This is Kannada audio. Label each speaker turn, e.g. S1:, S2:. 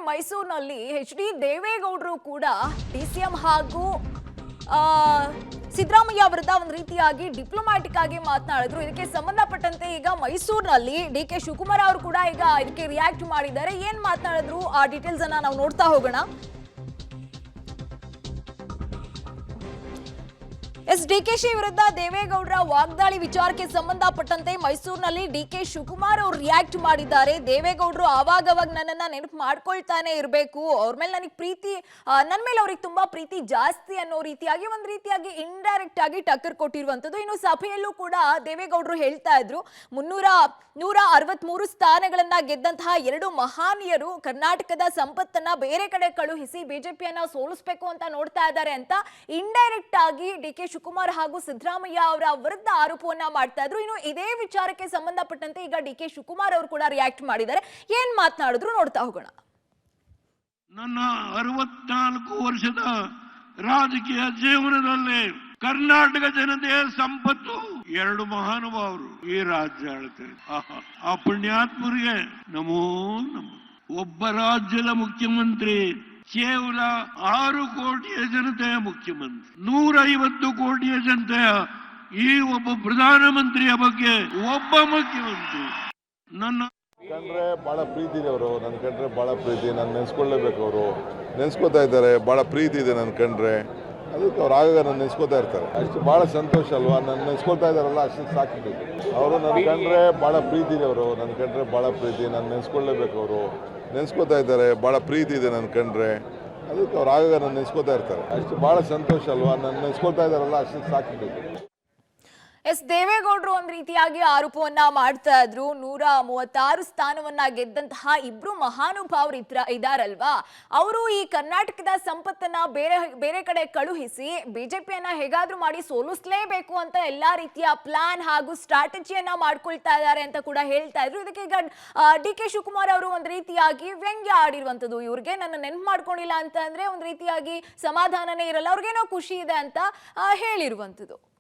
S1: ಮೈಸೂರಿನಲ್ಲಿ ಎಚ್.ಡಿ. ದೇವೇಗೌಡರು ಕೂಡ ಡಿಸಿಎಂ ಹಾಗೂ ಸಿದ್ದರಾಮಯ್ಯ ವಿರುದ್ಧ ಒಂದು ರೀತಿಯಾಗಿ ಡಿಪ್ಲೊಮ್ಯಾಟಿಕ್ ಆಗಿ ಮಾತನಾಡಿದ್ರು. ಇದಕ್ಕೆ ಸಂಬಂಧಪಟ್ಟಂತೆ ಈಗ ಮೈಸೂರಿನಲ್ಲಿ ಡಿ.ಕೆ. ಶಿವಕುಮಾರ್ ಅವರು ಕೂಡ ಈಗ ಇದಕ್ಕೆ ರಿಯಾಕ್ಟ್ ಮಾಡಿದ್ದಾರೆ. ಏನ್ ಮಾತನಾಡಿದ್ರು ಆ ಡೀಟೇಲ್ಸ್ ಅನ್ನ ನಾವು ನೋಡ್ತಾ ಹೋಗೋಣ. ಡಿ.ಕೆ.ಶಿ ವಿರುದ್ಧ ದೇವೇಗೌಡರ ವಾಗ್ದಾಳಿ ವಿಚಾರಕ್ಕೆ ಸಂಬಂಧಪಟ್ಟಂತೆ ಮೈಸೂರಿನಲ್ಲಿ ಡಿ.ಕೆ. ಶಿವಕುಮಾರ್ ಅವರು ರಿಯಾಕ್ಟ್ ಮಾಡಿದ್ದಾರೆ. ದೇವೇಗೌಡರು ಆವಾಗವಾಗ ನನ್ನನ್ನ ನೆನಪು ಮಾಡ್ಕೊಳ್ತಾನೆ ಇರಬೇಕು, ಅವ್ರ ಮೇಲೆ ನನಗೆ ಪ್ರೀತಿ, ನನ್ನ ಮೇಲೆ ಅವ್ರಿಗೆ ತುಂಬಾ ಪ್ರೀತಿ ಜಾಸ್ತಿ ಅನ್ನೋ ರೀತಿಯಾಗಿ ಒಂದು ರೀತಿಯಾಗಿ ಇಂಡೈರೆಕ್ಟ್ ಆಗಿ ಟಕ್ಕರ್ ಕೊಟ್ಟಿರುವಂತದ್ದು. ಇನ್ನು ಸಭೆಯಲ್ಲೂ ಕೂಡ ದೇವೇಗೌಡರು ಹೇಳ್ತಾ ಇದ್ರು 163 ಸ್ಥಾನಗಳನ್ನ ಗೆದ್ದಂತಹ ಎರಡು ಮಹಾನೀಯರು ಕರ್ನಾಟಕದ ಸಂಪತ್ತನ್ನ ಬೇರೆ ಕಡೆ ಕಳುಹಿಸಿ ಬಿಜೆಪಿಯನ್ನ ಸೋಲಿಸಬೇಕು ಅಂತ ನೋಡ್ತಾ ಇದ್ದಾರೆ ಅಂತ ಇಂಡೈರೆಕ್ಟ್ ಆಗಿ ಡಿ.ಕೆ. ಶಿವಕುಮಾರ್ ಹಾಗೂ ಸಿದ್ದರಾಮಯ್ಯ ಅವರ ವಿರುದ್ಧ ಆರೋಪವನ್ನ ಮಾಡ್ತಾ ಇದ್ರು. ಇನ್ನು ಇದೇ ವಿಚಾರಕ್ಕೆ ಸಂಬಂಧಪಟ್ಟಂತೆ ಈಗ ಡಿ.ಕೆ. ಶಿವಕುಮಾರ್ ಅವರು ಕೂಡ ರಿಯಾಕ್ಟ್ ಮಾಡಿದ್ದಾರೆ. ಏನ್ ಮಾತನಾಡಿದ್ರು ನೋಡ್ತಾ ಹೋಗೋಣ.
S2: ನನ್ನ 64 ವರ್ಷದ ರಾಜಕೀಯ ಜೀವನದಲ್ಲಿ ಕರ್ನಾಟಕ ಜನತೆಯ ಸಂಪತ್ತು ಎರಡು ಮಹಾನುಭಾವರು ಈ ರಾಜ್ಯ ಆಳ್ತಾರೆ. ಆ ಪುಣ್ಯಾತ್ಮರಿಗೆ ನಮೋ ನಮೋ. ಒಬ್ಬ ರಾಜ್ಯದ ಮುಖ್ಯಮಂತ್ರಿ ಕೇವಲ 6 ಕೋಟಿಯ ಜನತೆಯ ಮುಖ್ಯಮಂತ್ರಿ, 150 ಕೋಟಿಯ ಜನತೆಯ ಈ ಒಬ್ಬ ಪ್ರಧಾನಮಂತ್ರಿಯ ಬಗ್ಗೆ ಒಬ್ಬ ಮುಖ್ಯಮಂತ್ರಿ ನನ್ನ
S3: ಕಂಡ್ರೆ ಬಹಳ ಪ್ರೀತಿ ಇದೆ. ಅವರು ನನ್ನ ಕಂಡ್ರೆ ಬಹಳ ಪ್ರೀತಿ, ನಾನು ನೆನೆಸ್ಕೊಳ್ಳೇಬೇಕು. ಅವರು ನೆನೆಸ್ಕೋತಾ ಇದ್ದಾರೆ, ಬಹಳ ಪ್ರೀತಿ ಇದೆ ನನ್ನ ಕಂಡ್ರೆ. ಅದಕ್ಕೆ ಅವ್ರು ಆಗಾಗ ನಾನು ನೆನೆಸ್ಕೋತಾ ಇರ್ತಾರೆ. ಅಷ್ಟು ಭಾಳ ಸಂತೋಷ ಅಲ್ವಾ, ನಾನು ನೆನೆಸ್ಕೊಳ್ತಾ ಇದ್ದಾರಲ್ಲ ಅಷ್ಟು ಸಾಕಿಬೇಕು. ಅವರು ನನ್ನ ಕಂಡ್ರೆ ಭಾಳ ಪ್ರೀತಿ ಇದೆ. ಅವರು ನನ್ನ ಕಂಡ್ರೆ ಭಾಳ ಪ್ರೀತಿ, ನಾನು ನೆನೆಸ್ಕೊಳ್ಳೇಬೇಕು. ಅವರು ನೆನೆಸ್ಕೋತಾ ಇದ್ದಾರೆ, ಭಾಳ ಪ್ರೀತಿ ಇದೆ ನನ್ನ ಕಂಡ್ರೆ. ಅದಕ್ಕೆ ಅವ್ರು ಆಗಾಗ ನಾನು ನೆನೆಸ್ಕೋತಾ ಇರ್ತಾರೆ. ಅಷ್ಟು ಭಾಳ ಸಂತೋಷ ಅಲ್ವಾ, ನಾನು ನೆನೆಸ್ಕೊಳ್ತಾ ಇದ್ದಾರಲ್ಲ ಅಷ್ಟು ಸಾಕಿಬೇಕು.
S1: ದೇವೇಗೌಡರು ಒಂದ್ ರೀತಿಯಾಗಿ ಆರೋಪವನ್ನ ಮಾಡ್ತಾ ಇದ್ರು. 136 ಸ್ಥಾನವನ್ನ ಗೆದ್ದಂತಹ ಇಬ್ರು ಮಹಾನುಭಾವರು ಇದಾರಲ್ವಾ, ಅವರು ಈ ಕರ್ನಾಟಕದ ಸಂಪತ್ತನ್ನ ಬೇರೆ ಕಡೆ ಕಳುಹಿಸಿ ಬಿಜೆಪಿಯನ್ನ ಹೇಗಾದ್ರೂ ಮಾಡಿ ಸೋಲಿಸಲೇಬೇಕು ಅಂತ ಎಲ್ಲಾ ರೀತಿಯ ಪ್ಲಾನ್ ಹಾಗೂ ಸ್ಟ್ರಾಟಜಿಯನ್ನ ಮಾಡ್ಕೊಳ್ತಾ ಇದ್ದಾರೆ ಅಂತ ಕೂಡ ಹೇಳ್ತಾ ಇದ್ರು. ಇದಕ್ಕೆ ಈಗ ಡಿ.ಕೆ. ಶಿವಕುಮಾರ್ ಅವರು ಒಂದ್ ರೀತಿಯಾಗಿ ವ್ಯಂಗ್ಯ ಆಡಿರುವಂತದ್ದು. ಇವ್ರಿಗೆ ನನ್ನ ನೆನ್ಪು ಮಾಡ್ಕೊಂಡಿಲ್ಲ ಅಂತ ಅಂದ್ರೆ ಒಂದ್ ರೀತಿಯಾಗಿ ಸಮಾಧಾನನೇ ಇರಲ್ಲ, ಅವ್ರಿಗೇನೋ ಖುಷಿ ಇದೆ ಅಂತ ಹೇಳಿರುವಂತದ್ದು.